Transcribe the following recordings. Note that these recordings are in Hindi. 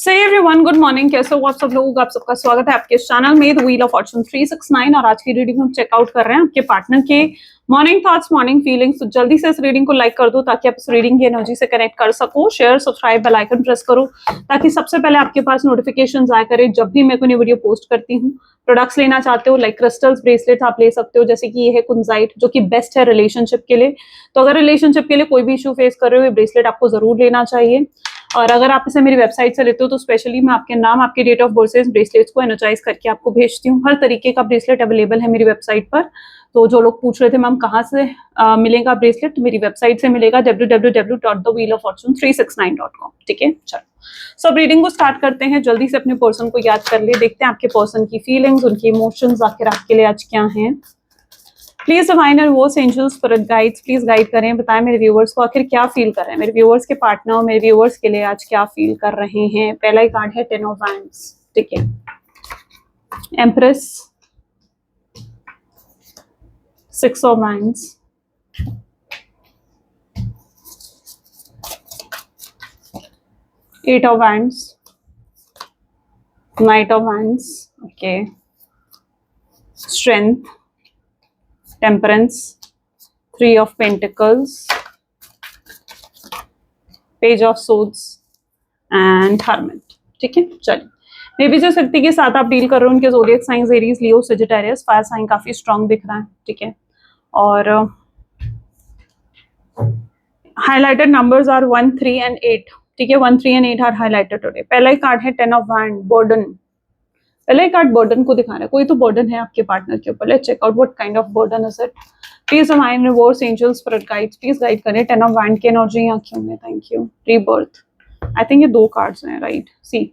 सो एवरीवन गुड मॉर्निंग, कैसे हो आप सब लोग। आप सबका स्वागत है आपके चैनल में द व्हील ऑफ फॉर्चून 369। और आज की रीडिंग हम चेकआउट कर रहे हैं आपके पार्टनर के मॉर्निंग थॉट्स, मॉर्निंग फीलिंग्स। तो जल्दी से इस रीडिंग को लाइक कर दो ताकि आप इस रीडिंग की एनर्जी से कनेक्ट कर सको। Share, subscribe, bell icon press करो ताकि सबसे पहले आपके पास नोटिफिकेशन आया करे जब भी मैं कोई वीडियो पोस्ट करती हूँ। प्रोडक्ट्स लेना चाहते हो लाइक क्रिस्टल्स, ब्रेसलेट्स आप ले सकते हो, जैसे कि ये है कुंजाइट जो कि बेस्ट है रिलेशनशिप के लिए। तो अगर रिलेशनशिप के लिए कोई भी इशू फेस कर रहे हो, ये ब्रेसलेट आपको जरूर लेना चाहिए। और अगर आप इसे मेरी वेबसाइट से लेते हो तो स्पेशली मैं आपके नाम, आपके डेट ऑफ बर्थ से इस ब्रेसलेट्स को एनर्जाइज करके आपको भेजती हूँ। हर तरीके का ब्रेसलेट अवेलेबल है मेरी वेबसाइट पर। तो जो लोग पूछ रहे थे मैम कहाँ से मिलेगा ब्रेसलेट, मेरी वेबसाइट से मिलेगा www.thewheeloffortune369.com। ठीक है, चलो सब रीडिंग को स्टार्ट करते हैं। जल्दी से अपने पर्सन को याद कर ले, देखते हैं आपके पर्सन की फीलिंग्स, उनकी इमोशंस आखिर आपके लिए आज क्या हैं। Please divine and was angels spirit guides please guide करें, बताएं मेरे व्यूअर्स को आखिर क्या फील कर रहे हैं, मेरे व्यूअर्स के पार्टनर मेरे व्यूअर्स के लिए आज क्या फील कर रहे हैं। पहला ही कार्ड है 10 ऑफ वैंड्स, ठीक है, empress, 6 of wands, 8 of wands, night of wands, okay, strength, temperance, 3 of pentacles, page of swords and hermit. ठीक है, चलिए मे बी जिस व्यक्ति के साथ आप डील कर रहे हो उनके ज़ोडिएक साइंस एरीज, लियो, सजिटेरियस, फायर साइन काफी स्ट्रांग दिख रहा है। ठीक है, और हाइलाइटेड नंबर्स आर 1, 3 एंड 8। ठीक है, 1, 3 एंड 8 आर हाइलाइटेड टुडे। पहला ही कार्ड है 10 ऑफ वैंड, बर्डन। पहला ही कार्ड बर्डन को दिखा रहा है, कोई तो बर्डन है आपके पार्टनर के ऊपर। Let's check out what kind of burden is it. Please divine rewards angels spirit guides please guide करें। 10 ऑफ वैंड की एनर्जी यहाँ क्यों है, thank you. Rebirth, I think ये 2 कार्ड्स हैं, right. See,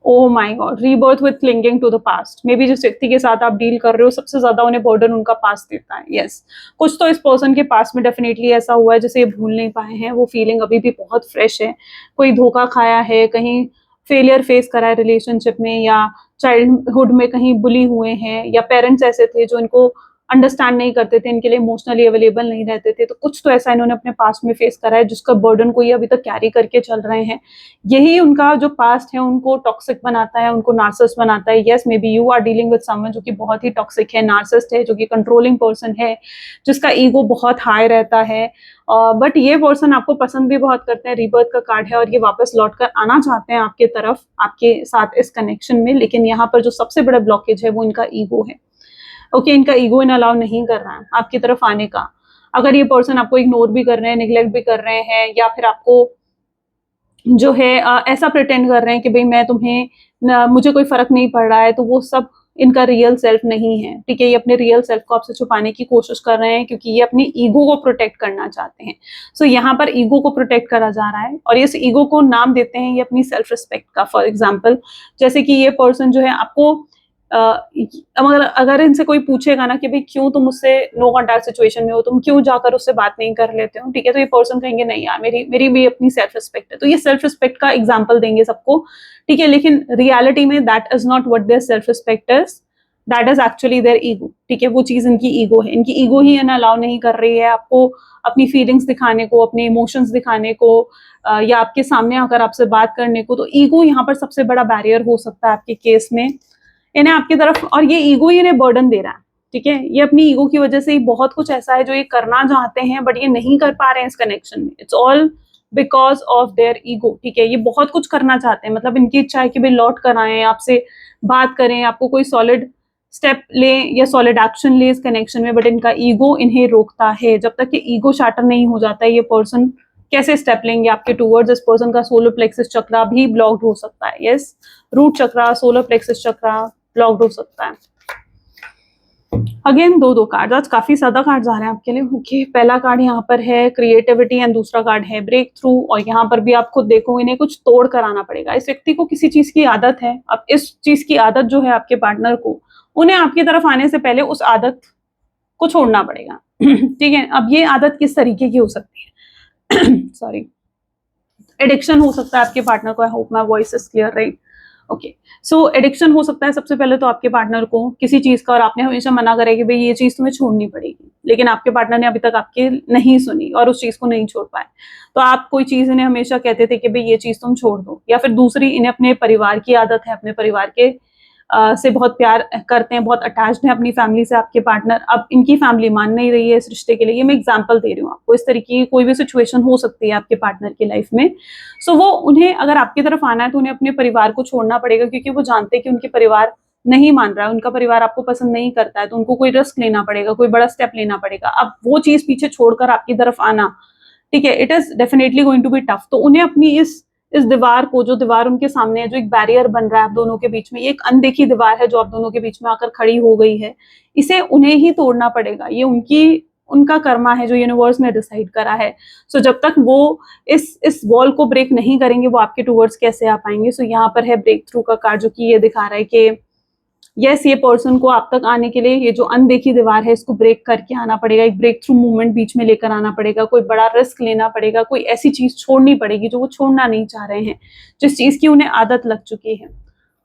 oh my God, rebirth with clinging to the past. Maybe जिस व्यक्ति के साथ आप डील कर रहे हो सबसे ज्यादा उन्हें बर्डन उनका पास्ट देता है। यस, कुछ तो इस पर्सन के पास में डेफिनेटली ऐसा हुआ है जिसे ये भूल नहीं पाए हैं। वो फीलिंग अभी भी बहुत फ्रेश है। कोई धोखा खाया है, कहीं फेलियर फेस करा है रिलेशनशिप में, या चाइल्डहुड में कहीं बुली हुए हैं, या पेरेंट्स ऐसे थे जो इनको अंडरस्टैंड नहीं करते थे, इनके लिए इमोशनली अवेलेबल नहीं रहते थे। तो कुछ तो ऐसा इन्होंने अपने पास्ट में फेस करा है जिसका बर्डन को ये अभी तक कैरी करके चल रहे हैं। यही उनका जो पास्ट है उनको टॉक्सिक बनाता है, उनको नार्सिसिस्ट बनाता है। Yes, maybe you are dealing with someone जो कि बहुत ही टॉक्सिक है, नार्सिसिस्ट है, जो कि कंट्रोलिंग पर्सन है, जिसका ईगो बहुत हाई रहता है। बट ये पर्सन आपको पसंद भी बहुत करते हैं। रीबर्थ का कार्ड है और ये वापस लौट कर आना चाहते हैं आपके तरफ, आपके साथ इस कनेक्शन में। लेकिन यहाँ पर जो सबसे बड़ा ब्लॉकेज है वो इनका ईगो है। ओके, इनका ईगो इन अलाउ नहीं कर रहा है आपकी तरफ आने का। अगर ये पर्सन आपको इग्नोर भी कर रहे हैं, निग्लेक्ट भी कर रहे हैं, या फिर आपको जो है ऐसा प्रिटेंड कर रहे हैं कि भाई मैं तुम्हें मुझे कोई फर्क नहीं पड़ रहा है, तो वो सब इनका रियल सेल्फ नहीं है। ठीक है, ये अपने रियल सेल्फ को आपसे छुपाने की कोशिश कर रहे हैं क्योंकि ये अपनी ईगो को प्रोटेक्ट करना चाहते हैं। सो यहाँ पर ईगो को प्रोटेक्ट करा जा रहा है और इस ईगो को नाम देते हैं ये अपनी सेल्फ रिस्पेक्ट का। फॉर एग्जाम्पल, जैसे कि ये पर्सन जो है आपको अगर इनसे कोई पूछेगा ना कि भाई क्यों तुम उससे नो कॉन्टैक्ट सिचुएशन में हो, तुम क्यों जाकर उससे बात नहीं कर लेते हो, ठीक है, तो ये पर्सन कहेंगे नहीं यार, मेरी भी अपनी सेल्फ रिस्पेक्ट है। तो ये सेल्फ रिस्पेक्ट का एग्जांपल देंगे सबको, ठीक है, लेकिन रियलिटी में that is not what their self respect is, that is actually their ego. ठीक है, वो चीज इनकी ईगो है। इनकी ईगो ही इन्हें अलाउ नहीं कर रही है आपको अपनी फीलिंग्स दिखाने को, अपने इमोशंस दिखाने को, या आपके सामने आकर आपसे बात करने को। तो ईगो यहाँ पर सबसे बड़ा बैरियर हो सकता है आपके केस में इन्हें आपकी तरफ, और ये ईगो ही इन्हें बर्डन दे रहा है। ठीक है, ये अपनी ईगो की वजह से ही बहुत कुछ ऐसा है जो ये करना चाहते हैं बट ये नहीं कर पा रहे हैं इस कनेक्शन में। It's all because of their ego. ठीक है, ये बहुत कुछ करना चाहते हैं, मतलब इनकी इच्छा है कि भाई लौट कर आए, आपसे बात करें, आपको कोई सॉलिड स्टेप ले या सॉलिड एक्शन ले इस कनेक्शन में, बट इनका ईगो इन्हें रोकता है। जब तक ये ईगो शाटर नहीं हो जाता है, ये पर्सन कैसे स्टेप लेंगे आपके टूवर्ड्स। इस पर्सन का सोलर प्लेक्सिस चक्रा भी ब्लॉक्ड हो सकता है। यस, रूट चक्रा, सोलर प्लेक्सिस चक्रा ब्लॉक्ड हो सकता है। अगेन दो कार्ड, आज काफी ज्यादा कार्ड आ रहे हैं आपके लिए। ओके, पहला कार्ड यहाँ पर है क्रिएटिविटी एंड दूसरा कार्ड है ब्रेक थ्रू। और यहाँ पर भी आप खुद देखो, इन्हें कुछ तोड़ कर आना पड़ेगा। इस व्यक्ति को किसी चीज की आदत है, अब इस चीज की आदत जो है आपके पार्टनर को, उन्हें आपकी तरफ आने से पहले उस आदत को छोड़ना पड़ेगा। ठीक है, अब ये आदत किस तरीके की हो सकती है सॉरी, एडिक्शन हो सकता है आपके पार्टनर को। I hope my voice is clear, right. Okay, so addiction हो सकता है सबसे पहले तो आपके पार्टनर को किसी चीज का, और आपने हमेशा मना करा कि भाई ये चीज तुम्हें छोड़नी पड़ेगी, लेकिन आपके पार्टनर ने अभी तक आपकी नहीं सुनी और उस चीज को नहीं छोड़ पाए। तो आप कोई चीज इन्हें हमेशा कहते थे कि भाई ये चीज तुम छोड़ दो, या फिर दूसरी, इन्हें अपने परिवार की आदत है, अपने परिवार के से बहुत प्यार करते हैं, बहुत अटैच्ड हैं अपनी फैमिली से आपके पार्टनर। अब इनकी फैमिली मान नहीं रही है इस रिश्ते के लिए, ये मैं एग्जांपल दे रही हूँ आपको, इस तरीके की कोई भी सिचुएशन हो सकती है आपके पार्टनर की लाइफ में। सो वो, उन्हें अगर आपकी तरफ आना है तो उन्हें अपने परिवार को छोड़ना पड़ेगा, क्योंकि वो जानते हैं कि उनके परिवार नहीं मान रहा है, उनका परिवार आपको पसंद नहीं करता है, तो उनको कोई रिस्क लेना पड़ेगा, कोई बड़ा स्टेप लेना पड़ेगा। अब वो चीज पीछे छोड़कर आपकी तरफ आना, ठीक है, it is definitely going to be tough. तो उन्हें अपनी इस दीवार को, जो दीवार उनके सामने है, जो एक बैरियर बन रहा है आप दोनों के बीच में, ये एक अनदेखी दीवार है जो आप दोनों के बीच में आकर खड़ी हो गई है, इसे उन्हें ही तोड़ना पड़ेगा। ये उनका कर्मा है जो यूनिवर्स ने डिसाइड करा है। सो जब तक वो इस वॉल को ब्रेक नहीं करेंगे, वो आपके टूवर्ड्स कैसे आ पाएंगे। सो यहाँ पर है ब्रेक थ्रू का कार्ड, जो कि ये दिखा रहा है कि यस, ये पर्सन को आप तक आने के लिए ये जो अनदेखी दीवार है इसको ब्रेक करके आना पड़ेगा, एक ब्रेक थ्रू मूवमेंट बीच में लेकर आना पड़ेगा, कोई बड़ा रिस्क लेना पड़ेगा, कोई ऐसी चीज छोड़नी पड़ेगी जो वो छोड़ना नहीं चाह रहे हैं, जिस चीज की उन्हें आदत लग चुकी है।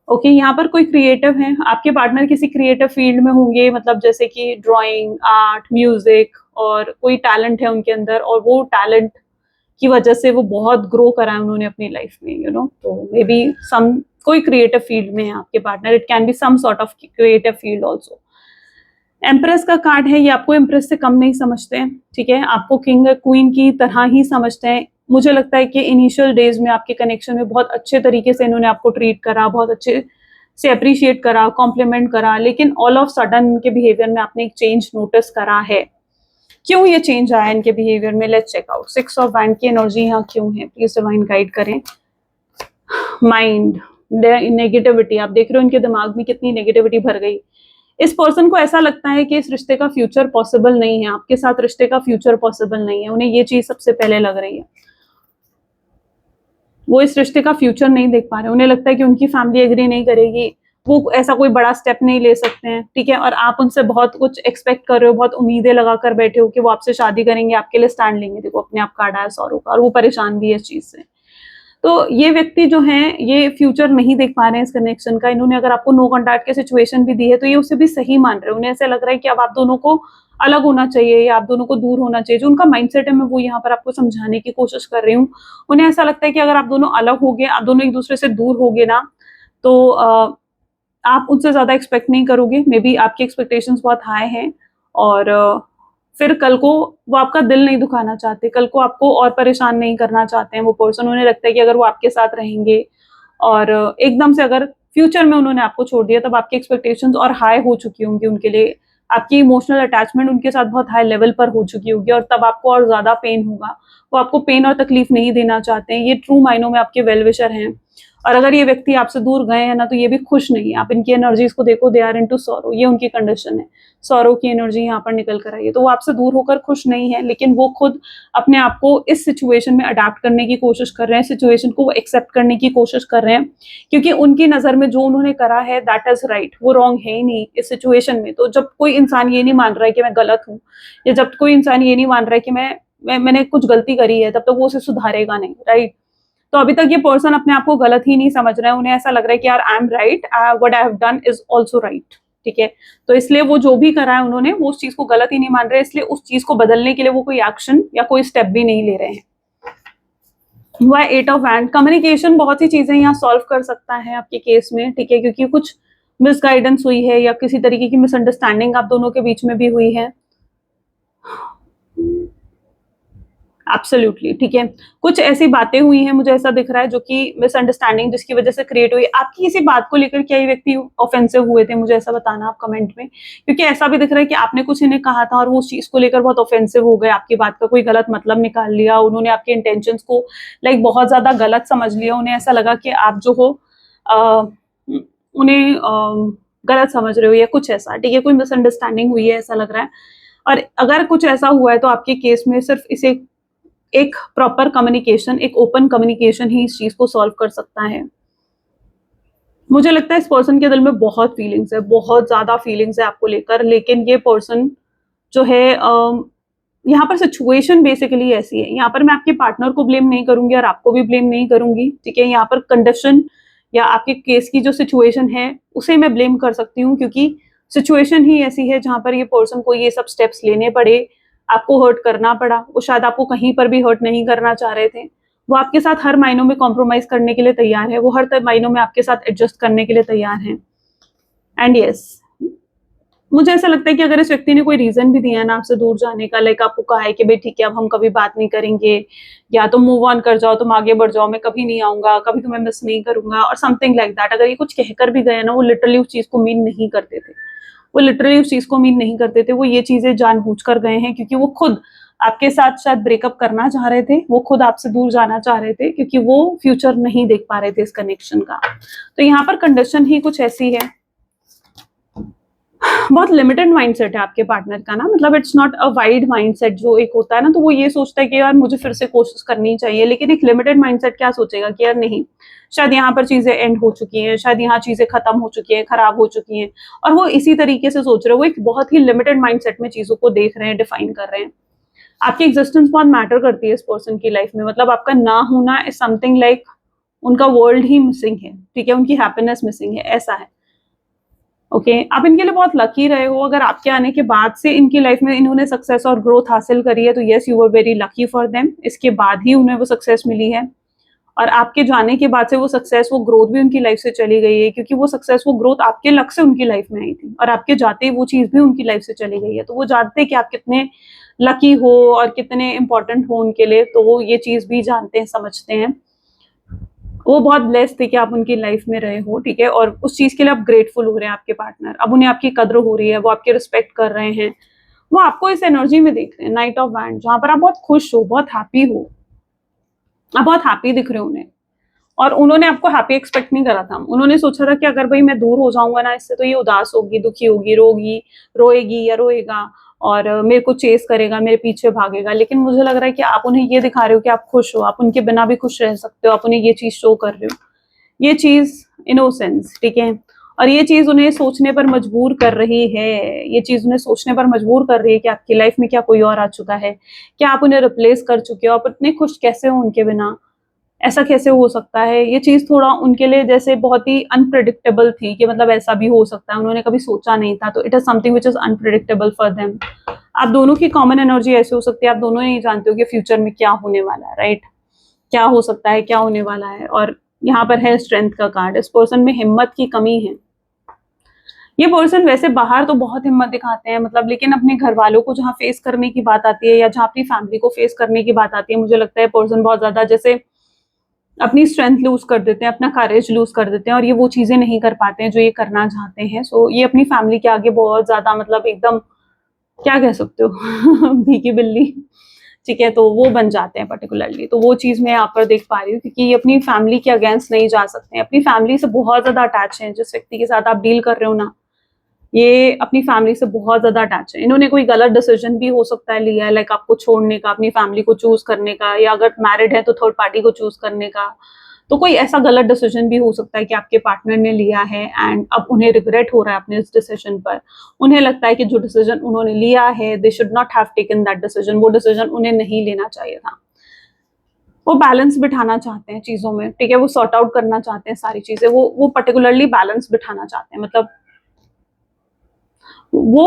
ओके, यहाँ पर कोई क्रिएटिव है, आपके पार्टनर किसी क्रिएटिव फील्ड में होंगे, मतलब जैसे कि ड्राइंग, आर्ट, म्यूजिक, और कोई टैलेंट है उनके अंदर, और वो टैलेंट की वजह से वो बहुत ग्रो करा है उन्होंने अपनी लाइफ में, तो मे बी सम कोई क्रिएटिव फील्ड में है आपके partner, it can be some sort of creative field also. Empress का कार्ड है, ये आपको एम्प्रेस से कम नहीं समझते हैं, ठीक है, आपको किंग क्वीन की तरह ही समझते हैं। मुझे लगता है कि इनिशियल डेज में आपके कनेक्शन में बहुत अच्छे तरीके से इन्होंने आपको ट्रीट करा, बहुत अच्छे से अप्रिशिएट करा, कॉम्प्लीमेंट करा, लेकिन ऑल ऑफ सडन इनके बिहेवियर में आपने एक चेंज नोटिस करा है। क्यों ये चेंज आया इनके बिहेवियर में, let's check out. 6 of wand की एनर्जी यहाँ क्यों है, प्लीज डिवाइन गाइड करें। माइंड, नेगेटिविटी, आप देख रहे हो इनके दिमाग में कितनी नेगेटिविटी भर गई। इस पर्सन को ऐसा लगता है कि इस रिश्ते का फ्यूचर पॉसिबल नहीं है, आपके साथ रिश्ते का फ्यूचर पॉसिबल नहीं है, उन्हें ये चीज सबसे पहले लग रही है। वो इस रिश्ते का फ्यूचर नहीं देख पा रहे, उन्हें लगता है कि उनकी फैमिली एग्री नहीं करेगी, वो ऐसा कोई बड़ा स्टेप नहीं ले सकते हैं, ठीक है, और आप उनसे बहुत कुछ एक्सपेक्ट कर रहे हो, बहुत उम्मीदें लगाकर बैठे हो कि वो आपसे शादी करेंगे, आपके लिए स्टैंड लेंगे। देखो अपने आप कार्ड आया सौरों का, और वो परेशान भी है इस चीज से। तो ये व्यक्ति जो है, ये फ्यूचर नहीं देख पा रहे हैं इस कनेक्शन का। इन्होंने अगर आपको नो कॉन्टैक्ट की सिचुएशन भी दी है तो ये उसे भी सही मान रहे हैं, उन्हें ऐसा लग रहा है कि अब आप दोनों को अलग होना चाहिए, या आप दोनों को दूर होना चाहिए। जो उनका माइंडसेट है, मैं वो यहाँ पर आपको समझाने की कोशिश कर रही हूँ। उन्हें ऐसा लगता है कि अगर आप दोनों अलग हो गए, आप दोनों एक दूसरे से दूर हो गए ना, तो आप उनसे ज्यादा एक्सपेक्ट नहीं करोगे, मे बी आपकी एक्सपेक्टेशंस बहुत हाई हैं, और फिर कल को वो आपका दिल नहीं दुखाना चाहते, कल को आपको और परेशान नहीं करना चाहते हैं वो पर्सन। उन्हें लगता है कि अगर वो आपके साथ रहेंगे और एकदम से अगर फ्यूचर में उन्होंने आपको छोड़ दिया, तब आपकी एक्सपेक्टेशंस और हाई हो चुकी होंगी उनके लिए, आपकी इमोशनल अटैचमेंट उनके साथ बहुत हाई लेवल पर हो चुकी होगी, और तब आपको और ज्यादा पेन होगा। वो आपको पेन और तकलीफ नहीं देना चाहते हैं, ये ट्रू मायनों में आपके वेल विशर हैं। और अगर ये व्यक्ति आपसे दूर गए हैं ना, तो ये भी खुश नहीं है। आप इनकी एनर्जीज को देखो, दे आर इनटू सॉरो, ये उनकी कंडीशन है, सॉरो की एनर्जी यहाँ पर निकल कर आई है। तो वो आपसे दूर होकर खुश नहीं है, लेकिन वो खुद अपने आप को इस सिचुएशन में अडेप्ट करने की कोशिश कर रहे हैं, सिचुएशन को वो एक्सेप्ट करने की कोशिश कर रहे हैं, क्योंकि उनकी नजर में जो उन्होंने करा है दैट इज राइट, वो रॉन्ग है ही नहीं इस सिचुएशन में। तो जब कोई इंसान ये नहीं मान रहा है कि मैं गलत हूँ, या जब कोई इंसान ये नहीं मान रहा है कि मैंने कुछ गलती करी है, तब तक वो उसे सुधारेगा नहीं, राइट। तो अभी तक ये पर्सन अपने आप को गलत ही नहीं समझ रहा है, उन्हें ऐसा लग रहा है कि यार I am right, what I have done is also right, ठीक है। तो इसलिए वो जो भी करा है उन्होंने, वो उस चीज को गलत ही नहीं मान रहे, इसलिए उस चीज को बदलने के लिए वो कोई एक्शन या कोई स्टेप भी नहीं ले रहे हैं। हुआ 8 ऑफ हैंड, कम्युनिकेशन बहुत सी चीजें यहाँ सॉल्व कर सकता है आपके केस में, ठीक है, क्योंकि कुछ मिसगाइडेंस हुई है या किसी तरीके की मिसअंडरस्टैंडिंग आप दोनों के बीच में भी हुई है। एब्सोल्युटली, ठीक है, कुछ ऐसी बातें हुई हैं, मुझे ऐसा दिख रहा है, जो कि मिसअंडरस्टैंडिंग जिसकी वजह से क्रिएट हुई। आपकी किसी बात को लेकर क्या ये व्यक्ति ऑफेंसिव हुए थे, मुझे ऐसा बताना आप कमेंट में, क्योंकि ऐसा भी दिख रहा है कि आपने कुछ इन्हें कहा था और वो उस चीज को लेकर बहुत ऑफेंसिव हो गए, आपकी बात का कोई गलत मतलब निकाल लिया, उन्होंने आपके इंटेंशंस को लाइक बहुत ज्यादा गलत समझ लिया, उन्हें ऐसा लगा कि आप जो हो उन्हें गलत समझ रहे हो या कुछ ऐसा, ठीक है, कोई मिसअंडरस्टैंडिंग हुई है ऐसा लग रहा है। और अगर कुछ ऐसा हुआ है तो आपके केस में सिर्फ इसे एक प्रॉपर कम्युनिकेशन, एक ओपन कम्युनिकेशन ही इस चीज को सॉल्व कर सकता है। मुझे लगता है इस पर्सन के दिल में बहुत फीलिंग्स है, बहुत ज्यादा फीलिंग्स है आपको लेकर, लेकिन ये पर्सन जो है यहाँ पर सिचुएशन बेसिकली ऐसी है, यहाँ पर मैं आपके पार्टनर को ब्लेम नहीं करूंगी और आपको भी ब्लेम नहीं करूंगी, ठीक है। यहाँ पर कंडीशन या आपके केस की जो सिचुएशन है उसे मैं ब्लेम कर सकती हूँ, क्योंकि सिचुएशन ही ऐसी है जहां पर ये पर्सन को ये सब स्टेप्स लेने पड़े, आपको हर्ट करना पड़ा। वो शायद आपको कहीं पर भी हर्ट नहीं करना चाह रहे थे। वो आपके साथ हर मायनों में कॉम्प्रोमाइज करने के लिए तैयार है, वो हर मायनों में आपके साथ एडजस्ट करने के लिए तैयार है। एंड यस, मुझे ऐसा लगता है कि अगर इस व्यक्ति ने कोई रीजन भी दिया है ना आपसे दूर जाने का, लाइक आपको कहा है कि भाई ठीक है अब हम कभी बात नहीं करेंगे, या तुम मूव ऑन कर जाओ, तुम आगे बढ़ जाओ, मैं कभी नहीं आऊंगा, कभी तुम्हें मिस नहीं करूंगा, और समथिंग लाइक दैट, अगर ये कुछ कहकर भी गए ना, वो लिटरली उस चीज को मीन नहीं करते थे। वो लिटरली उस चीज को मीन नहीं करते थे। वो ये चीजें जानबूझकर गए हैं क्योंकि वो खुद आपके साथ शायद ब्रेकअप करना चाह रहे थे, वो खुद आपसे दूर जाना चाह रहे थे, क्योंकि वो फ्यूचर नहीं देख पा रहे थे इस कनेक्शन का। तो यहाँ पर कंडीशन ही कुछ ऐसी है, बहुत लिमिटेड माइंडसेट है आपके पार्टनर का ना, मतलब it's not a wide mindset. जो एक होता है ना, तो वो ये सोचता है कि यार मुझे फिर से कोशिश करनी चाहिए, लेकिन एक लिमिटेड माइंडसेट क्या सोचेगा कि यार नहीं, शायद यहाँ पर चीजें एंड हो चुकी हैं, शायद यहाँ चीजें खत्म हो चुकी हैं, खराब हो चुकी हैं, और वो इसी तरीके से सोच रहे हैं। वो एक बहुत ही लिमिटेड माइंडसेट में चीजों को देख रहे हैं, डिफाइन कर रहे हैं। आपकी एग्जिस्टेंस बहुत मैटर करती है इस पर्सन की लाइफ में, मतलब आपका ना होना इज समथिंग लाइक उनका वर्ल्ड ही मिसिंग है, ठीक है, उनकी हैप्पीनेस मिसिंग है, ऐसा है। ओके आप इनके लिए बहुत लकी रहे हो। अगर आपके आने के बाद से इनकी लाइफ में इन्होंने सक्सेस और ग्रोथ हासिल करी है, तो yes you were very lucky for them. इसके बाद ही उन्हें वो सक्सेस मिली है, और आपके जाने के बाद से वो सक्सेस, वो ग्रोथ भी उनकी लाइफ से चली गई है, क्योंकि वो सक्सेस, वो ग्रोथ आपके लक से उनकी लाइफ में आई थी, और आपके जाते ही वो चीज भी उनकी लाइफ से चली गई है। तो वो जानते हैं कि आप कितने लकी हो और कितने इंपॉर्टेंट हो उनके लिए, तो वो ये चीज भी जानते हैं, समझते हैं। वो बहुत ब्लेस्ड थे कि आप उनकी लाइफ में रहे हो, ठीक है, और उस चीज के लिए आप ग्रेटफुल हो रहे हैं। आपके पार्टनर, अब उन्हें आपकी कद्र हो रही है, वो आपकी रिस्पेक्ट कर रहे हैं, वो आपको इस एनर्जी में देख रहे हैं, नाइट ऑफ वैंड, जहां पर आप बहुत खुश हो, बहुत हैप्पी हो, आप बहुत हैप्पी दिख रहे हो उन्हें। और उन्होंने आपको हैप्पी एक्सपेक्ट नहीं करा था। उन्होंने सोचा था कि अगर भाई मैं दूर हो जाऊंगा ना इससे, तो ये उदास होगी, दुखी होगी, रोएगी या रोएगा, और मेरे को चेस करेगा, मेरे पीछे भागेगा। लेकिन मुझे लग रहा है कि आप उन्हें ये दिखा रहे हो कि आप खुश हो, आप उनके बिना भी खुश रह सकते हो, आप उन्हें ये चीज शो कर रहे हो, ये चीज इनोसेंस, ठीक है। और ये चीज उन्हें सोचने पर मजबूर कर रही है, ये चीज उन्हें सोचने पर मजबूर कर रही है कि आपकी लाइफ में क्या कोई और आ चुका है, क्या आप उन्हें रिप्लेस कर चुके हो, आप इतने खुश कैसे हो उनके बिना, ऐसा कैसे हो सकता है। ये चीज थोड़ा उनके लिए जैसे बहुत ही अनप्रिडिक्टेबल थी, कि मतलब ऐसा भी हो सकता है, उन्होंने कभी सोचा नहीं था। तो it is something which is unpredictable for them. आप दोनों की कॉमन एनर्जी ऐसे हो सकती है, आप दोनों नहीं जानते हो कि फ्यूचर में क्या होने वाला है, राइट, क्या हो सकता है, क्या होने वाला है। और यहाँ पर है स्ट्रेंथ का कार्ड, इस पर्सन में हिम्मत की कमी है। ये पर्सन वैसे बाहर तो बहुत हिम्मत दिखाते हैं, मतलब, लेकिन अपने घर वालों को जहाँ फेस करने की बात आती है, या जहाँ अपनी फैमिली को फेस करने की बात आती है, मुझे लगता है पर्सन बहुत ज्यादा जैसे अपनी स्ट्रेंथ लूज कर देते हैं, अपना करेज लूज कर देते हैं, और ये वो चीजें नहीं कर पाते हैं जो ये करना चाहते हैं। सो ये अपनी फैमिली के आगे बहुत ज्यादा, मतलब एकदम, क्या कह सकते हो भीगी बिल्ली, ठीक है, तो वो बन जाते हैं पर्टिकुलरली। तो वो चीज मैं यहाँ पर देख पा रही हूँ, क्योंकि ये अपनी फैमिली के अगेंस्ट नहीं जा सकते हैं, अपनी फैमिली से बहुत ज्यादा अटैच है। जिस व्यक्ति के साथ आप डील कर रहे हो ना, ये अपनी फैमिली से बहुत ज्यादा अटैच है। इन्होंने कोई गलत डिसीजन भी हो सकता है लिया है, लाइक आपको छोड़ने का, अपनी फैमिली को चूज करने का, या अगर मैरिड है तो थर्ड पार्टी को चूज करने का। तो कोई ऐसा गलत डिसीजन भी हो सकता है कि आपके पार्टनर ने लिया है, एंड अब उन्हें रिग्रेट हो रहा है अपने इस डिसीजन पर। उन्हें लगता है कि जो डिसीजन उन्होंने लिया है, they should not have taken that decision, वो डिसीजन उन्हें नहीं लेना चाहिए था। वो बैलेंस बिठाना चाहते हैं चीजों में, ठीक है, वो सॉर्ट आउट करना चाहते हैं सारी चीजें, वो पर्टिकुलरली बैलेंस बिठाना चाहते हैं। मतलब वो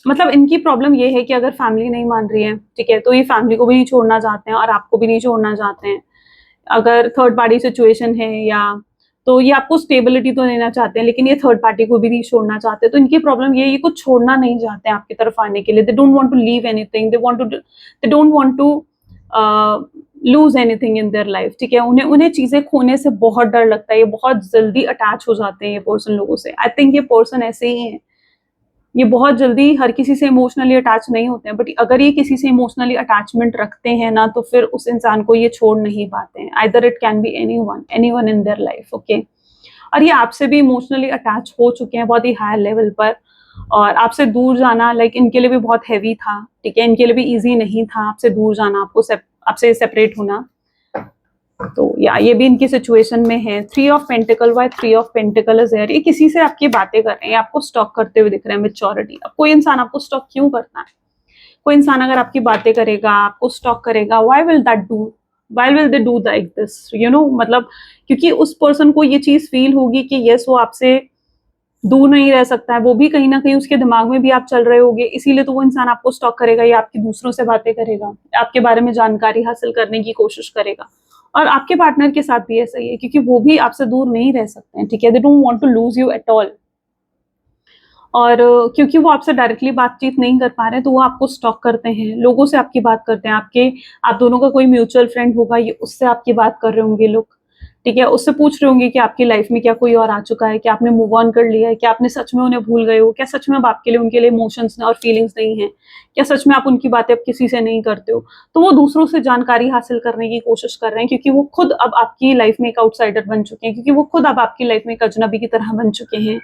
मतलब इनकी प्रॉब्लम ये है कि अगर फैमिली नहीं मान रही है, ठीक है, तो ये फैमिली को भी नहीं छोड़ना चाहते हैं, और आपको भी नहीं छोड़ना चाहते हैं। अगर थर्ड पार्टी सिचुएशन है, या तो ये आपको स्टेबिलिटी तो देना चाहते हैं, लेकिन ये थर्ड पार्टी को भी नहीं छोड़ना चाहते। तो इनकी प्रॉब्लम ये कुछ छोड़ना नहीं चाहते हैं आपकी तरफ आने के लिए। They don't want to leave anything, they don't want to lose anything in their life, ठीक है। उन्हें उन्हें चीजें खोने से बहुत डर लगता है, ये बहुत जल्दी अटैच हो जाते हैं ये पर्सन लोगों से। आई थिंक ये पर्सन ऐसे ही है, ये बहुत जल्दी हर किसी से इमोशनली अटैच नहीं होते हैं, बट अगर ये किसी से इमोशनली अटैचमेंट रखते हैं ना, तो फिर उस इंसान को ये छोड़ नहीं पाते हैं। Either it can B anyone in their life, okay. और ये आपसे भी इमोशनली अटैच हो चुके हैं बहुत ही हाई लेवल पर, और आपसे दूर जाना लाइक इनके लिए भी बहुत हैवी था, ठीक है, इनके लिए भी ईजी नहीं था आपसे दूर जाना, आपसे सेपरेट होना। तो या ये भी इनकी सिचुएशन में है। 3 of pentacle, why 3 of pentacle is here. ये किसी से आपकी बातें कर रहे हैं, आपको स्टॉक करते हुए दिख रहे हैं, मैच्योरिटी। अब कोई इंसान आपको स्टॉक क्यों करता है? कोई इंसान अगर आपकी बातें करेगा, आपको स्टॉक करेगा, why will that do? Why will they do like this? You know, मतलब क्योंकि उस पर्सन को ये चीज फील होगी कि यस वो आपसे दूर नहीं रह सकता है, वो भी कहीं ना कहीं उसके दिमाग में भी आप चल रहे होगे, इसीलिए तो वो इंसान आपको स्टॉक करेगा या आपकी दूसरों से बातें करेगा, आपके बारे में जानकारी हासिल करने की कोशिश करेगा। और आपके पार्टनर के साथ भी ऐसा ही है, क्योंकि वो भी आपसे दूर नहीं रह सकते हैं, ठीक है, they don't want to lose you at all. और क्योंकि वो आपसे डायरेक्टली बातचीत नहीं कर पा रहे हैं, तो वो आपको स्टॉक करते हैं, लोगों से आपकी बात करते हैं, आपके आप दोनों का कोई म्यूचुअल फ्रेंड होगा, ये उससे आपकी बात कर रहे होंगे लोग, ठीक है, उससे पूछ रहे होंगे कि आपकी लाइफ में क्या कोई और आ चुका है, क्या आपने मूव ऑन कर लिया है, क्या आपने सच में उन्हें भूल गए हो, क्या सच में अब आपके लिए उनके लिए इमोशंस और फीलिंग्स नहीं है, क्या सच में आप उनकी बातें अब किसी से नहीं करते हो। तो वो दूसरों से जानकारी हासिल करने की कोशिश कर रहे हैं, क्योंकि वो खुद अब आपकी लाइफ में एक आउटसाइडर बन चुके हैं, क्योंकि वो खुद अब आपकी लाइफ में एक अजनबी की तरह बन चुके हैं।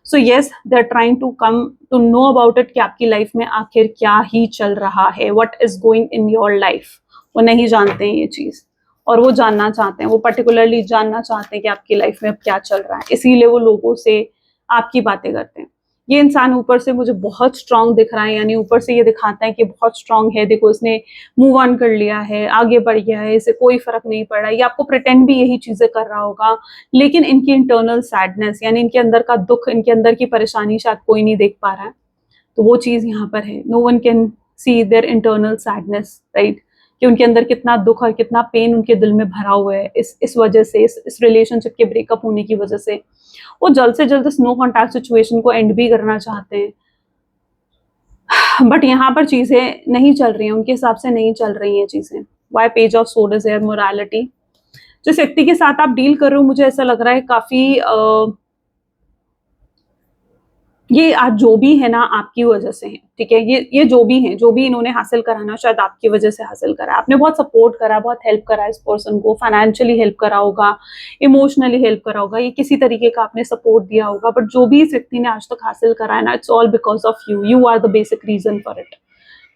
So yes, they are trying to come to know about it कि आपकी लाइफ में आखिर क्या ही चल रहा है, what is going in your life. वो नहीं जानते हैं ये चीज, और वो जानना चाहते हैं, वो पर्टिकुलरली जानना चाहते हैं कि आपकी लाइफ में अब क्या चल रहा है, इसीलिए वो लोगों से आपकी बातें करते हैं। ये इंसान ऊपर से मुझे बहुत स्ट्रांग दिख रहा है, यानी ऊपर से ये दिखाता है कि बहुत स्ट्रांग है, देखो इसने मूव ऑन कर लिया है, आगे बढ़ गया है, इसे कोई फर्क नहीं पड़ रहा है, ये आपको प्रिटेंड भी यही चीजें कर रहा होगा, लेकिन इनकी इंटरनल सैडनेस, यानी इनके अंदर का दुख, इनके अंदर की परेशानी शायद कोई नहीं देख पा रहा है। तो वो चीज यहाँ पर है, no one can see their internal sadness, right, कि उनके अंदर कितना दुख और कितना पेन उनके दिल में भरा हुआ है इस वजह से, इस रिलेशनशिप के ब्रेकअप होने की वजह से। वो जल्द से जल्द इस नो कॉन्टैक्ट सिचुएशन को एंड भी करना चाहते हैं, बट यहाँ पर चीजें नहीं चल रही हैं, उनके हिसाब से नहीं चल रही हैं चीजें। Why page of sword is here, morality. जिस व्यक्ति के साथ आप डील कर रहे हो, मुझे ऐसा लग रहा है काफी ये आज जो भी है ना आपकी वजह से है, ठीक है, ये जो भी है, जो भी इन्होंने हासिल करा ना, शायद आपकी वजह से हासिल करा। आपने बहुत सपोर्ट करा, बहुत हेल्प करा इस पर्सन को, फाइनेंशियली हेल्प करा होगा, इमोशनली हेल्प करा होगा, ये किसी तरीके का आपने सपोर्ट दिया होगा, बट जो भी इस व्यक्ति ने आज तक हासिल करा है ना, it's all because of you, you are the basic reason for it,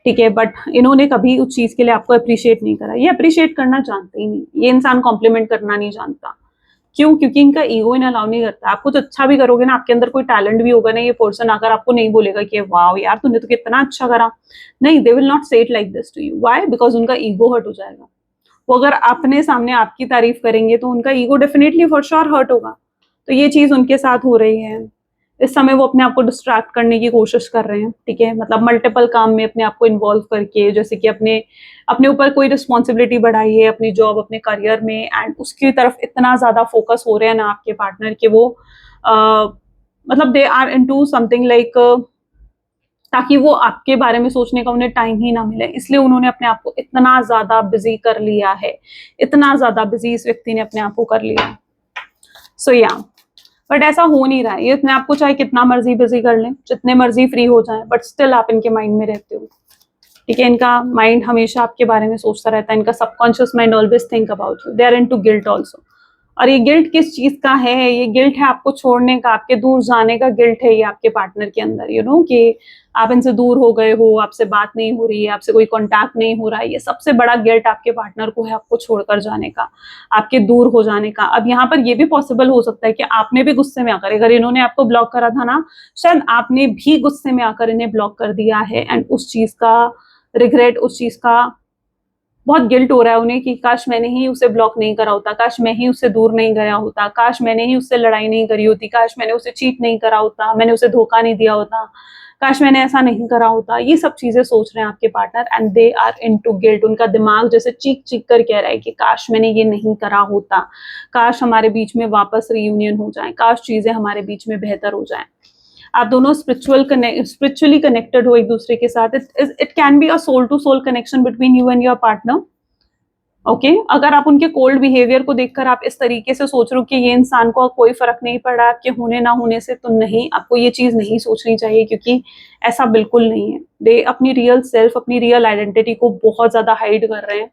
ठीक है। बट इन्होंने कभी उस चीज के लिए आपको अप्रिशिएट नहीं करा, ये अप्रिशिएट करना जानते ही नहीं, ये इंसान कॉम्प्लीमेंट करना नहीं जानता। क्यों? क्योंकि इनका ईगो इन अलाउ नहीं करता। आप कुछ अच्छा भी करोगे ना, आपके अंदर कोई टैलेंट भी होगा ना, ये पर्सन आकर आपको नहीं बोलेगा कि वाओ यार तूने तो कितना अच्छा करा, नहीं, they will not say it like this to you. Why? Because उनका ईगो हर्ट हो जाएगा। वो अगर अपने सामने आपकी तारीफ करेंगे तो उनका ego definitely for sure hurt होगा। तो ये चीज उनके साथ हो रही है। इस समय वो अपने आप को डिस्ट्रैक्ट करने की कोशिश कर रहे हैं, ठीक है, मतलब मल्टीपल काम में अपने आप को इन्वॉल्व करके, जैसे कि अपने अपने ऊपर कोई रिस्पॉन्सिबिलिटी बढ़ाई है, अपनी जॉब, अपने करियर में, एंड उसकी तरफ इतना ज्यादा फोकस हो रहे हैं ना आपके पार्टनर के, वो मतलब they are into something like, ताकि वो आपके बारे में सोचने का उन्हें टाइम ही ना मिले, इसलिए उन्होंने अपने आप को इतना ज्यादा बिजी कर लिया है, इतना ज्यादा बिजी इस व्यक्ति ने अपने आप को कर लिया। सो या, बट ऐसा हो नहीं रहा है, ये अपने आप को चाहे कितना मर्जी बिजी कर लें, जितने मर्जी फ्री हो जाए, बट स्टिल आप इनके माइंड में रहते हो, ठीक है। इनका माइंड हमेशा आपके बारे में सोचता रहता है, इनका subconscious mind always think about you, they are into guilt also. और ये गिल्ट किस चीज का है? ये गिल्ट है आपको छोड़ने का, आपके दूर जाने का गिल्ट है ये आपके पार्टनर के अंदर, यू नो, कि आप इनसे दूर हो गए हो, आपसे बात नहीं हो रही है, आपसे कोई कांटेक्ट नहीं हो रहा है। ये सबसे बड़ा गिल्ट आपके पार्टनर को है, आपको छोड़कर जाने का, आपके दूर हो जाने का। अब यहाँ पर ये भी पॉसिबल हो सकता है कि आपने भी गुस्से में आकर, अगर इन्होंने आपको ब्लॉक करा था ना, शायद आपने भी गुस्से में आकर इन्हें ब्लॉक कर दिया है, एंड उस चीज का रिग्रेट, उस चीज का बहुत गिल्ट हो रहा है उन्हें कि काश मैंने ही उसे ब्लॉक नहीं करा होता, काश मैं ही उससे दूर नहीं गया होता, काश मैंने ही उससे लड़ाई नहीं करी होती, काश मैंने उसे चीट नहीं करा होता, मैंने उसे धोखा नहीं दिया होता, काश मैंने ऐसा नहीं करा होता। ये सब चीजें सोच रहे हैं आपके partner, and they are into guilt. उनका दिमाग जैसे चीख चीख कर कह रहा है कि काश मैंने ये नहीं करा होता, काश हमारे बीच में वापस रियूनियन हो जाए, काश चीजें हमारे बीच में बेहतर हो जाए। आप दोनों स्पिरिचुअली कनेक्टेड हो एक दूसरे के साथ। It can be a soul to soul connection between you and your partner, okay. अगर आप उनके कोल्ड बिहेवियर को देखकर आप इस तरीके से सोच रहे हो कि ये इंसान को कोई फर्क नहीं पड़ रहा आपके होने ना होने से, तो नहीं, आपको ये चीज नहीं सोचनी चाहिए, क्योंकि ऐसा बिल्कुल नहीं है। दे अपनी रियल सेल्फ, अपनी रियल आइडेंटिटी को बहुत ज्यादा हाइड कर रहे हैं,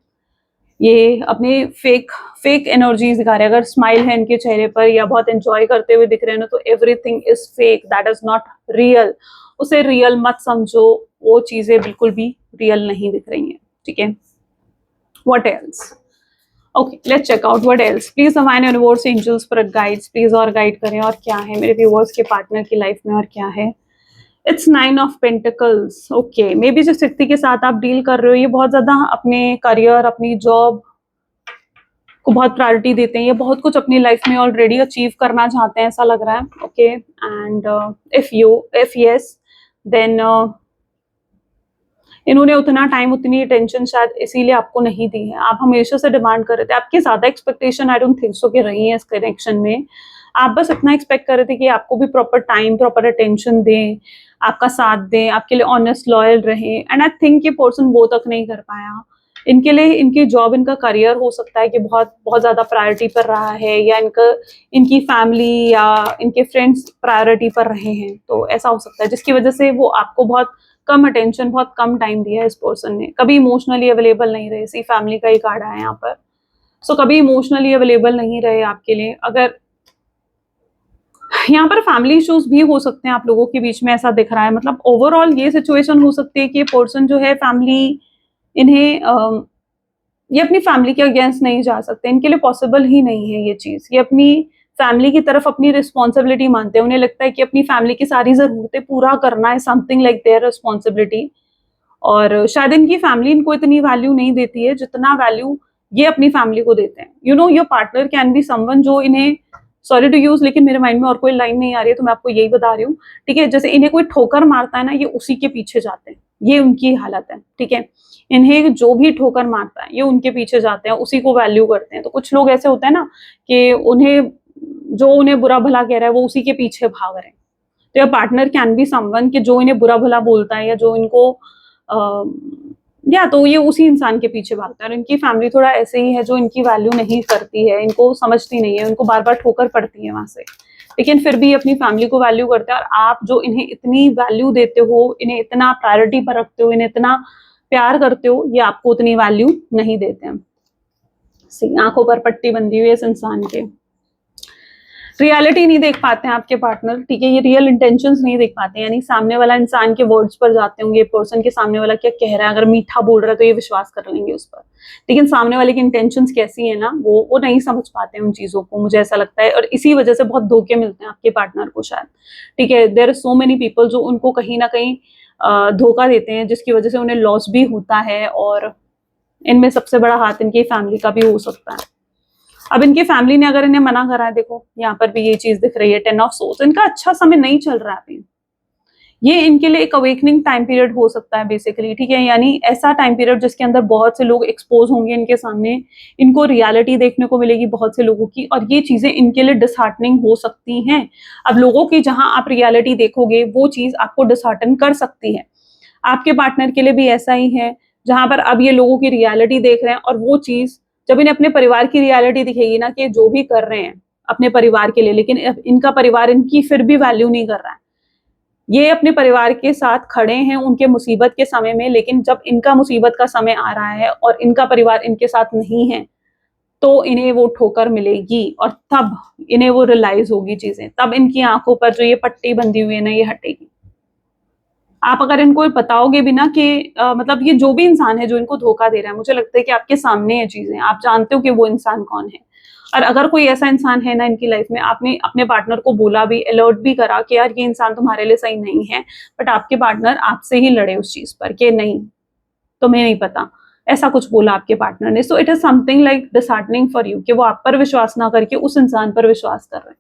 ये अपने फेक एनर्जीज दिखा रहे हैं। अगर स्माइल है इनके चेहरे पर या बहुत एंजॉय करते हुए दिख रहे हैं ना, तो everything is fake, that is not real. उसे रियल मत समझो, वो चीजें बिल्कुल भी रियल नहीं दिख रही हैं, ठीक है। What else? Okay, let's check out what else. Please divine universe angels for guides, please और गाइड करें, और क्या है मेरे व्यूअर्स के पार्टनर की लाइफ में, और क्या है। It's 9 of pentacles, okay. May be जिस व्यक्ति के साथ आप डील कर रहे हो, ये बहुत ज्यादा अपने करियर, अपनी जॉब, को बहुत प्रायोरिटी देते हैं, ये बहुत कुछ अपनी लाइफ में ऑलरेडी अचीव करना चाहते हैं ऐसा लग रहा है. Okay, and if yes then इन्होंने उतना टाइम उतनी अटेंशन शायद इसीलिए आपको नहीं दी है. आप हमेशा से डिमांड कर रहे थे, आपकी ज्यादा expectation I don't think so कि रही है इस कनेक्शन में. आप बस इतना एक्सपेक्ट कर रहे थे कि आपको भी प्रॉपर टाइम प्रॉपर अटेंशन दें, आपका साथ दें, आपके लिए ऑनेस्ट लॉयल रहे. एंड आई थिंक ये पर्सन वो तक नहीं कर पाया. इनके लिए इनकी जॉब, इनका करियर हो सकता है कि बहुत बहुत ज्यादा प्रायोरिटी पर रहा है, या इनकी फैमिली या इनके फ्रेंड्स प्रायोरिटी पर रहे हैं. तो ऐसा हो सकता है जिसकी वजह से वो आपको बहुत कम अटेंशन, बहुत कम टाइम दिया है इस पर्सन ने. कभी इमोशनली अवेलेबल नहीं रहे. सी फैमिली का ही कार्ड है यहाँ पर. सो कभी इमोशनली अवेलेबल नहीं रहे आपके लिए. अगर यहाँ पर फैमिली इश्यूज भी हो सकते हैं आप लोगों के बीच में, ऐसा दिख रहा है. मतलब ओवरऑल ये सिचुएशन हो सकती है कि ये पर्सन जो है फैमिली, इन्हें ये अपनी फैमिली के अगेंस्ट नहीं जा सकते. इनके लिए पॉसिबल ही नहीं है ये चीज. ये अपनी फैमिली की तरफ अपनी रिस्पॉन्सिबिलिटी मानते हैं. उन्हें लगता है कि अपनी फैमिली की सारी जरूरतें पूरा करना है समथिंग लाइक देयर रिस्पॉन्सिबिलिटी. और शायद इनकी फैमिली इनको इतनी वैल्यू नहीं देती है जितना वैल्यू ये अपनी फैमिली को देते हैं. You know your partner can be someone जो इन्हें, सॉरी टू यूज, लेकिन मेरे माइंड में और कोई लाइन नहीं आ रही है तो मैं आपको यही बता रही हूँ. ठीक है, जैसे इन्हें कोई ठोकर मारता है ना, ये उसी के पीछे जाते हैं. ये उनकी हालत है. ठीक है, इन्हें जो भी ठोकर मारता है ये उनके पीछे जाते हैं, उसी को वैल्यू करते हैं. तो कुछ लोग ऐसे होते हैं ना कि उन्हें बुरा भला कह रहा है वो उसी के पीछे भाग रहे हैं. तो your partner can be someone कि जो इन्हें बुरा भला बोलता है या जो इनको या तो ये उसी इंसान के पीछे भागता है. और इनकी फैमिली थोड़ा ऐसे ही है जो इनकी वैल्यू नहीं करती है, इनको समझती नहीं है, उनको बार बार ठोकर पड़ती है वहां से, लेकिन फिर भी अपनी फैमिली को वैल्यू करते हैं. और आप जो इन्हें इतनी वैल्यू देते हो, इन्हें इतना प्रायोरिटी पर रखते हो, इन्हें इतना प्यार करते हो, ये आपको उतनी वैल्यू नहीं देते हैं. आंखों पर पट्टी बंधी हुई है इस इंसान के. रियलिटी नहीं देख पाते हैं आपके पार्टनर. ठीक है, ये रियल इंटेंशंस नहीं देख पाते. यानी सामने वाला इंसान के वर्ड्स पर जाते होंगे, पर्सन के सामने वाला क्या कह रहा है, अगर मीठा बोल रहा है तो ये विश्वास कर लेंगे उस पर. लेकिन सामने वाले की इंटेंशंस कैसी है ना, वो नहीं समझ पाते हैं उन चीजों को, मुझे ऐसा लगता है. और इसी वजह से बहुत धोखे मिलते हैं आपके पार्टनर को शायद. ठीक है, there are so many people जो उनको कहीं ना कहीं धोखा देते हैं, जिसकी वजह से उन्हें लॉस भी होता है. और इनमें सबसे बड़ा हाथ इनकी फैमिली का भी हो सकता है. अब इनकी फैमिली ने अगर इन्हें मना करा है, देखो यहाँ पर भी ये चीज दिख रही है, 10 ऑफ सोर्स. इनका अच्छा समय नहीं चल रहा है अभी. ये इनके लिए एक अवेकनिंग टाइम पीरियड हो सकता है बेसिकली. ठीक है, यानी ऐसा टाइम पीरियड जिसके अंदर बहुत से लोग एक्सपोज होंगे इनके सामने, इनको रियलिटी देखने को मिलेगी बहुत से लोगों की, और ये चीजें इनके लिए डिसहार्टनिंग हो सकती हैं. अब लोगों की जहां आप रियलिटी देखोगे वो चीज आपको डिसहार्टन कर सकती है. आपके पार्टनर के लिए भी ऐसा ही है, जहां पर अब ये लोगों की रियलिटी देख रहे हैं, और वो चीज जब इन्हें अपने परिवार की रियलिटी दिखेगी ना कि जो भी कर रहे हैं अपने परिवार के लिए, लेकिन इनका परिवार इनकी फिर भी वैल्यू नहीं कर रहा है. ये अपने परिवार के साथ खड़े हैं उनके मुसीबत के समय में, लेकिन जब इनका मुसीबत का समय आ रहा है और इनका परिवार इनके साथ नहीं है, तो इन्हें वो ठोकर मिलेगी. और तब इन्हें वो रियलाइज होगी चीजें. तब इनकी आंखों पर जो ये पट्टी बंधी हुई है ना, ये हटेगी. आप अगर इनको बताओगे भी ना कि मतलब ये जो भी इंसान है जो इनको धोखा दे रहा है, मुझे लगता है कि आपके सामने है चीजें, आप जानते हो कि वो इंसान कौन है. और अगर कोई ऐसा इंसान है ना इनकी लाइफ में, आपने अपने पार्टनर को बोला भी, अलर्ट भी करा कि यार ये इंसान तुम्हारे लिए सही नहीं है, बट आपके पार्टनर आपसे ही लड़े उस चीज पर कि नहीं तुम्हें नहीं पता, ऐसा कुछ बोला आपके पार्टनर ने. So it is something like disheartening for you कि वो आप पर विश्वास ना करके उस इंसान पर विश्वास कर रहे हैं.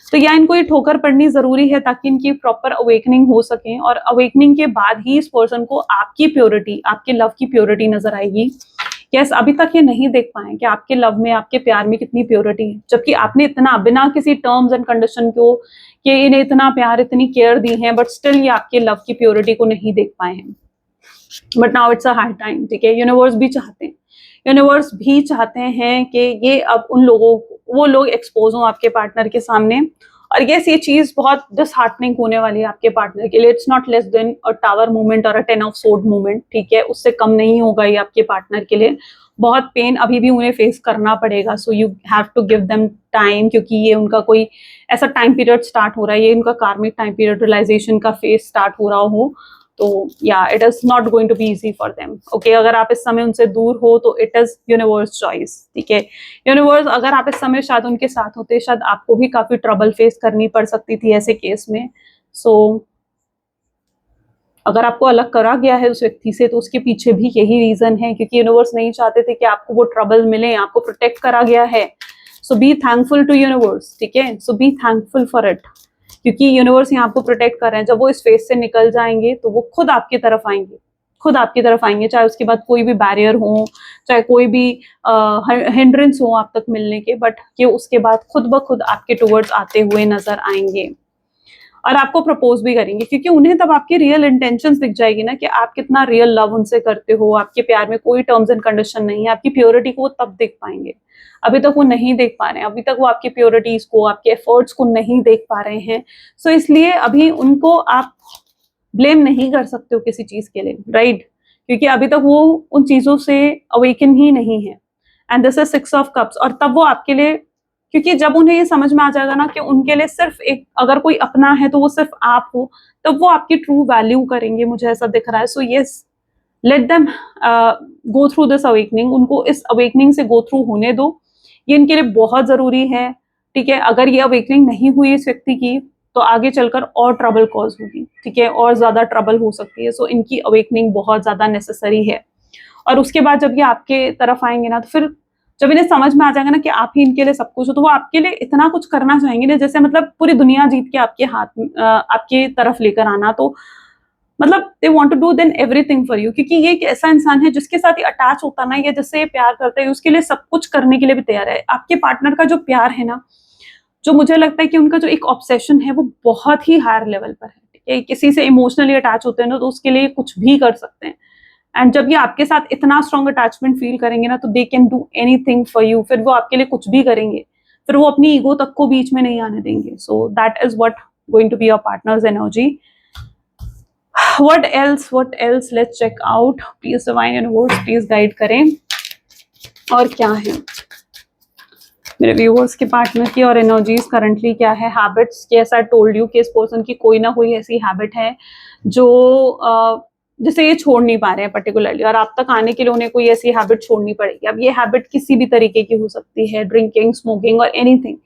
तो या इनको ये ठोकर पड़नी जरूरी है ताकि इनकी प्रॉपर अवेकनिंग हो सके. और अवेकनिंग के बाद ही इस पर्सन को आपकी प्योरिटी, आपके लव की प्योरिटी नजर आएगी. यस, अभी तक ये नहीं देख पाए कि आपके लव में, आपके प्यार में कितनी प्योरिटी है, जबकि आपने इतना बिना किसी टर्म्स एंड कंडीशन को कि इन्हें इतना प्यार, इतनी केयर दी है, बट स्टिल ये आपके लव की प्योरिटी को नहीं देख पाए हैं. But now it's a high time. ठीक है, यूनिवर्स भी चाहते हैं कि ये अब वो लोग एक्सपोज हों आपके पार्टनर के सामने. और यस, ये चीज बहुत डिसहार्टनिंग होने वाली है आपके पार्टनर के लिए. It's not less than a tower movement और अ 10 ऑफ सोर्ड मूवमेंट. ठीक है, उससे कम नहीं होगा ये आपके पार्टनर के लिए. बहुत पेन अभी भी उन्हें फेस करना पड़ेगा. So you have to give them time, क्योंकि ये उनका कोई ऐसा टाइम पीरियड स्टार्ट हो रहा है, ये उनका कार्मिक टाइम पीरियड, रियलाइजेशन का फेज स्टार्ट हो रहा हो. तो या it is not going to be easy for them. Okay, अगर आप इस समय उनसे दूर हो तो इट इज यूनिवर्स चॉइस. ठीक है, यूनिवर्स, अगर आप इस समय शायद उनके साथ होते, शायद आपको भी काफी ट्रबल फेस करनी पड़ सकती थी ऐसे केस में. सो अगर आपको अलग करा गया है उस व्यक्ति से तो उसके पीछे भी यही रीजन है, क्योंकि यूनिवर्स नहीं चाहते थे कि आपको वो ट्रबल मिले, आपको प्रोटेक्ट करा गया है। सो बी थैंकफुल टू यूनिवर्स, ठीक है, सो बी थैंकफुल फॉर इट, क्योंकि यूनिवर्स यहाँ आपको प्रोटेक्ट कर रहे हैं। जब वो इस फेज से निकल जाएंगे तो वो खुद आपकी तरफ आएंगे, खुद आपकी तरफ आएंगे, चाहे उसके बाद कोई भी बैरियर हो, चाहे कोई भी हिंड्रेंस हो आप तक मिलने के, बट ये उसके बाद खुद ब खुद आपके टुवर्ड्स आते हुए नजर आएंगे और आपको प्रपोज भी करेंगे, क्योंकि उन्हें तब आपकी रियल इंटेंशंस दिख जाएगी ना, कि आप कितना रियल लव उनसे करते हो, आपके प्यार में कोई टर्म्स एंड कंडीशन नहीं है, आपकी प्योरिटी को वो तब देख पाएंगे। अभी तक वो नहीं देख पा रहे हैं, अभी तक वो आपकी प्योरिटीज को, आपके एफर्ट्स को नहीं देख पा रहे हैं। सो इसलिए अभी उनको आप ब्लेम नहीं कर सकते हो किसी चीज के लिए, राइट, क्योंकि अभी तक वो उन चीजों से अवेकन ही नहीं है। And this is 6 of cups, और तब वो आपके लिए, क्योंकि जब उन्हें ये समझ में आ जाएगा ना कि उनके लिए सिर्फ एक, अगर कोई अपना है तो वो सिर्फ आप हो, तब वो आपकी ट्रू वैल्यू करेंगे, मुझे ऐसा दिख रहा है। So yes, let them go through this awakening, उनको इस अवेकनिंग से गो थ्रू होने दो, ये इनके लिए बहुत जरूरी है, ठीक है। अगर ये अवेकनिंग नहीं हुई इस व्यक्ति की तो आगे चलकर और ट्रबल कॉज होगी, ठीक है, और ज्यादा ट्रबल हो सकती है। सो इनकी अवेकनिंग बहुत ज्यादा नेसेसरी है। और उसके बाद जब ये आपके तरफ आएंगे ना, तो फिर जब इन्हें समझ में आ जाएगा ना कि आप ही इनके लिए सब कुछ हो, तो वो आपके लिए इतना कुछ करना चाहेंगे ना, जैसे मतलब पूरी दुनिया जीत के आपके हाथ आपके तरफ लेकर आना। तो मतलब they want to do then everything for you, क्योंकि ये एक ऐसा इंसान है जिसके साथ ये अटैच होता ना, या जिससे प्यार करता है, उसके लिए सब कुछ करने के लिए भी तैयार है। आपके पार्टनर का जो प्यार है ना, जो मुझे लगता है कि उनका जो एक ऑब्सेशन है, वो बहुत ही हायर लेवल पर है, ठीक है। किसी से इमोशनली अटैच होते हैं ना, तो उसके लिए कुछ भी कर सकते हैं। एंड जब ये आपके साथ इतना स्ट्रॉन्ग अटैचमेंट फील करेंगे ना, तो they can do anything for you, फिर वो आपके लिए कुछ भी करेंगे, फिर वो अपनी ईगो तक को बीच में नहीं आने देंगे। So that is what going to be your partner's energy. What else let's check out, please divine universe please guide करें, और क्या है मेरे व्यूअर्स के पार्टनर की और एनर्जीज करंटली क्या है। हैबिट्स, जैसा टोल्ड यू कि इस पर्सन की कोई ना कोई ऐसी हैबिट है जो जिसे ये छोड़ नहीं पा रहे हैं पर्टिकुलरली, और आप तक आने के लिए उन्हें कोई ऐसी हैबिट छोड़नी पड़ेगी। अब ये हैबिट किसी भी तरीके की हो सकती है, ड्रिंकिंग, स्मोकिंग और anything,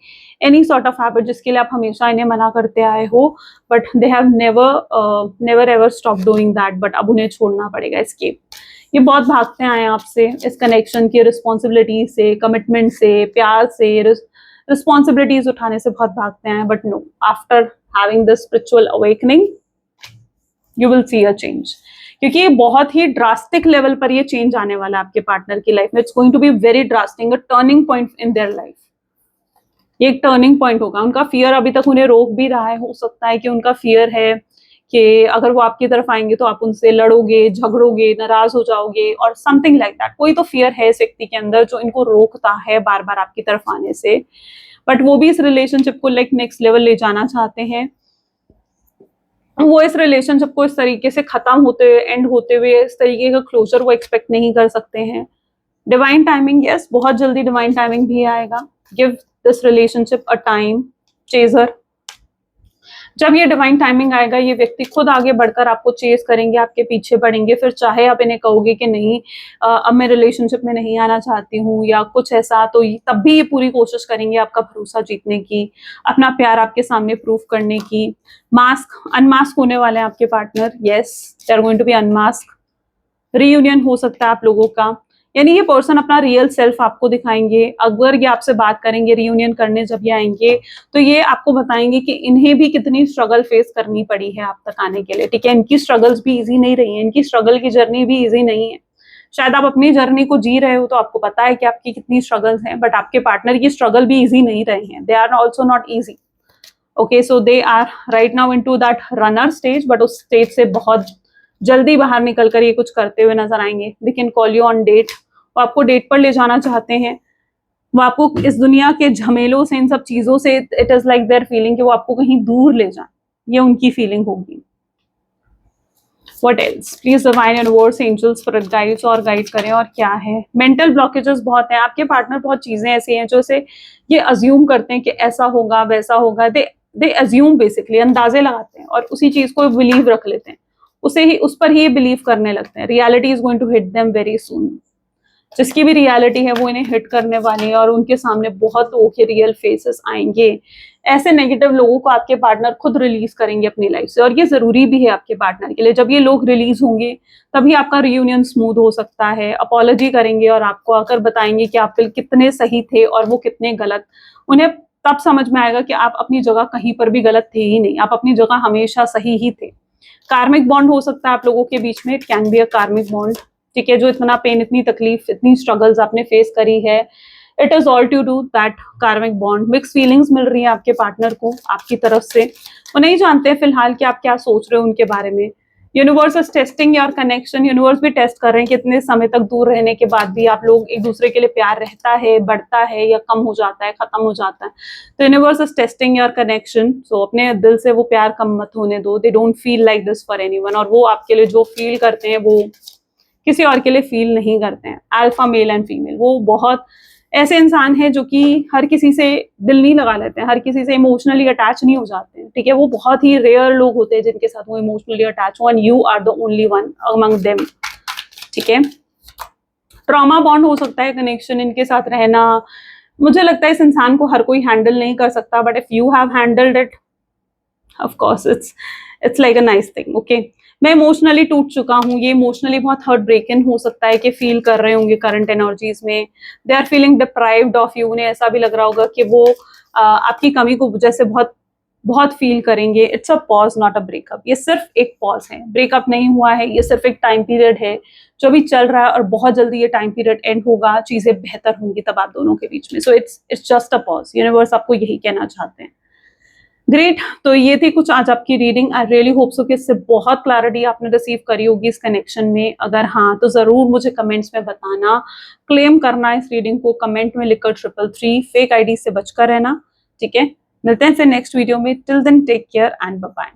any sort of habit जिसके लिए आप हमेशा इन्हें मना करते आए हो, but they have never ever stop doing that, but अब उन्हें छोड़ना पड़ेगा। एस्केप, ये बहुत भागते आए हैं आपसे, इस कनेक्शन की रिस्पॉन्सिबिलिटी से, कमिटमेंट से, प्यार से, रिस्पॉन्सिबिलिटीज उठाने से बहुत भागते हैं, but no, after having this spiritual awakening you will see a change, क्योंकि ये बहुत ही ड्रास्टिक लेवल पर ये चेंज आने वाला है आपके पार्टनर की लाइफ में। It's going to be very drastic, a turning point in their life. ये एक टर्निंग पॉइंट होगा। उनका फियर अभी तक उन्हें रोक भी रहा है, हो सकता है कि उनका फियर है कि अगर वो आपकी तरफ आएंगे तो आप उनसे लड़ोगे, झगड़ोगे, नाराज हो जाओगे, और समथिंग लाइक दैट। कोई तो फियर है इस व्यक्ति के अंदर जो इनको रोकता है बार बार आपकी तरफ आने से, बट वो भी इस रिलेशनशिप को लाइक नेक्स्ट लेवल ले जाना चाहते हैं। वो इस रिलेशनशिप को इस तरीके से खत्म होते हुए, एंड होते हुए, इस तरीके का क्लोजर वो एक्सपेक्ट नहीं कर सकते हैं। डिवाइन टाइमिंग, यस, बहुत जल्दी डिवाइन टाइमिंग भी आएगा। Give this relationship a time, chaser. जब ये डिवाइन टाइमिंग आएगा, ये व्यक्ति खुद आगे बढ़कर आपको चेस करेंगे, आपके पीछे पड़ेंगे, फिर चाहे आप इन्हें कहोगे कि नहीं अब मैं रिलेशनशिप में नहीं आना चाहती हूँ या कुछ ऐसा, तो तब भी ये पूरी कोशिश करेंगे आपका भरोसा जीतने की, अपना प्यार आपके सामने प्रूफ करने की। मास्क, अनमास्क होने वाले हैं आपके partner, yes, they are going to be unmask. Reunion हो सकता है आप लोगों का, यानी ये पर्सन अपना रियल सेल्फ आपको दिखाएंगे। अगर ये आपसे बात करेंगे रीयूनियन करने, जब ये आएंगे, तो ये आपको बताएंगे कि इन्हें भी कितनी स्ट्रगल फेस करनी पड़ी है आप तक आने के लिए, ठीक है। इनकी स्ट्रगल्स भी इजी नहीं रही है, इनकी स्ट्रगल की जर्नी भी इजी नहीं है। शायद आप अपनी जर्नी को जी रहे हो तो आपको पता है कि आपकी कितनी स्ट्रगल्स हैं, बट आपके पार्टनर की स्ट्रगल भी इजी नहीं रहे हैं। They are also not easy, okay. So they are right now into that runner stage, but उस स्टेज से बहुत जल्दी बाहर निकल कर ये कुछ करते हुए नजर आएंगे। They can call you on date, वो आपको डेट पर ले जाना चाहते हैं। वो आपको इस दुनिया के झमेलों से, इन सब चीजों से, it is like their feeling कि वो आपको कहीं दूर ले जाए, ये उनकी फीलिंग होगी। What else, please divine universe, angels for guides, और गाइड करें, और क्या है। मेंटल ब्लॉकेजेस बहुत हैं आपके पार्टनर, बहुत चीजें ऐसी हैं जो से ये अज्यूम करते हैं कि ऐसा होगा वैसा होगा। दे अज्यूम, बेसिकली अंदाजे लगाते हैं और उसी चीज को बिलीव रख लेते हैं, उस पर ही बिलीव करने लगते हैं। Reality is going to hit them very soon. जिसकी भी रियलिटी है वो इन्हें हिट करने वाली है और उनके सामने बहुत लोगों के रियल फेसेस आएंगे। ऐसे नेगेटिव लोगों को आपके पार्टनर खुद रिलीज करेंगे अपनी लाइफ से, और ये जरूरी भी है आपके पार्टनर के लिए। जब ये लोग रिलीज होंगे तभी आपका रियूनियन स्मूथ हो सकता है। अपॉलॉजी करेंगे और आपको आकर बताएंगे कि आप कितने सही थे और वो कितने गलत। उन्हें तब समझ में आएगा कि आप अपनी जगह कहीं पर भी गलत थे ही नहीं, आप अपनी जगह हमेशा सही ही थे। कार्मिक बॉन्ड हो सकता है आप लोगों के बीच में, इट कैन बी अ कार्मिक बॉन्ड। ठीक है, जो इतना पेन, इतनी तकलीफ, इतनी स्ट्रगल्स आपने फेस करी है, it is all to do that karmic bond. Mix feelings मिल रही है आपके पार्टनर को आपकी तरफ से। वो नहीं जानते हैं फिलहाल कि आप क्या सोच रहे हो उनके बारे में। Universe is testing your connection. Universe भी टेस्ट कर रहे हैं कि इतने समय तक दूर रहने के बाद भी आप लोग एक दूसरे के लिए प्यार रहता है, बढ़ता है, या कम हो जाता है, खत्म हो जाता है। तो universe is testing your connection. So अपने दिल से वो प्यार कम मत होने दो। They don't feel like this for anyone, और वो आपके लिए जो फील करते हैं वो किसी और के लिए फील नहीं करते हैं। अल्फा मेल एंड फीमेल, वो बहुत ऐसे इंसान है जो कि हर किसी से दिल नहीं लगा लेते हैं, हर किसी से इमोशनली अटैच नहीं हो जाते हैं। ठीक है, वो बहुत ही रेयर लोग होते हैं जिनके साथ वो इमोशनली अटैच हो, and you are the only one among them. ठीक है, ट्रॉमा बॉन्ड हो सकता है कनेक्शन इनके साथ रहना। मुझे लगता है इस इंसान को हर कोई हैंडल नहीं कर सकता, but if you have handled it, of course it's like a nice thing. Okay, मैं इमोशनली टूट चुका हूँ, ये इमोशनली बहुत हर्ट ब्रेकन हो सकता है कि फील कर रहे होंगे करंट एनर्जीज में। They are feeling deprived of you. उन्हें ऐसा भी लग रहा होगा कि वो आपकी कमी को जैसे बहुत बहुत फील करेंगे। It's a pause not a breakup. ये सिर्फ एक पॉज है, ब्रेकअप नहीं हुआ है, ये सिर्फ एक टाइम पीरियड है जो भी चल रहा है, और बहुत जल्दी ये टाइम पीरियड एंड होगा, चीजें बेहतर होंगी तब आप दोनों के बीच में। So it's just a pause. Universe आपको यही कहना चाहते हैं। ग्रेट, तो ये थी कुछ आज आपकी reading. I really hope so कि इससे बहुत क्लैरिटी आपने रिसीव करी होगी इस कनेक्शन में। अगर हाँ तो जरूर मुझे कमेंट्स में बताना। क्लेम करना इस रीडिंग को कमेंट में लिखकर 333। फेक आईडी से बचकर रहना। ठीक है, मिलते हैं फिर नेक्स्ट वीडियो में। Till then take care and bye bye.